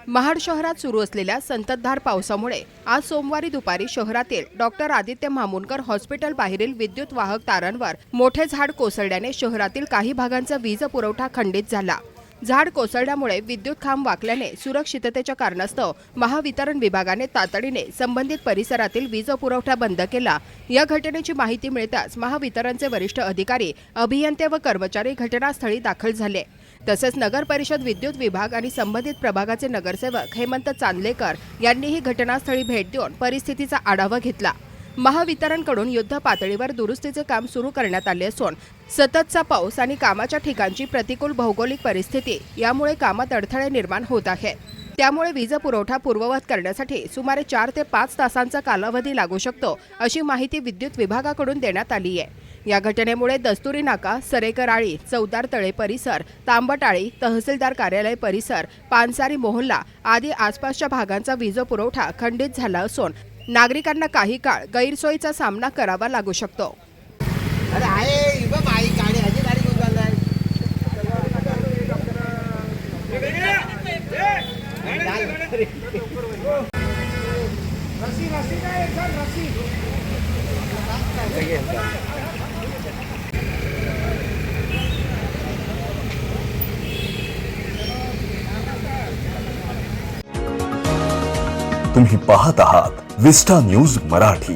महाड शहरात सुरू असलेल्या संततधार पावसामुळे आज सोमवारी दुपारी शहरातील डॉक्टर आदित्य मामूनकर हॉस्पिटल बाहेरील विद्युत वाहक तारांवर मोठे झाड कोसळल्याने शहरातील काही भागांचा वीज पुरवठा खंडित झाला। झाड कोसळल्यामुळे विद्युत खांब वाकल्याने सुरक्षिततेच्या कारणास्तव महावितरण विभागाने तातडीने संबंधित परिसरातील वीज पुरवठा बंद केला। या घटनेची माहिती मिळताच महावितरणचे वरिष्ठ अधिकारी, अभियंते व कर्मचारी घटनास्थळी दाखल झाले। तसेच नगर परिषद विद्युत विभाग आणि संबंधित प्रभागाचे नगरसेवक हेमंत चांदलेकर यांनीही घटनास्थळी भेट देऊन परिस्थितीचा आढावा घेतला। महावितरणकडून युद्ध पातळीवर दुरुस्तीचे काम सुरू करण्यात आले असून सततचा पाऊस आणि कामाच्या ठिकाणची प्रतिकूल भौगोलिक परिस्थिती यामुळे कामात अडथळे निर्माण होत आहे। त्यामुळे वीज पुरवठा पूर्ववत करण्यासाठी सुमारे 4 ते 5 तासांचा कालावधी लागू शकतो, अशी माहिती विद्युत विभागाकडून देण्यात आली आहे। या घटनेमुळे दस्तुरी नाका, सरेकराळी, चौदार तळे परिसर, तांबटाळी, तहसीलदार कार्यालय परिसर, पानसारी मोहल्ला आदी आसपासच्या भागांचा वीज पुरवठा खंडित झाला असून नागरिकांना काही काळ गैरसोयीचा सामना करावा लागू शकतो। अरे आहे इबा बाई गाडी ह्याची गाडी घेऊन चाललाय। रसी रसी काय एक रसी तुम्ही पाहत आहात विस्टा न्यूज मराठी।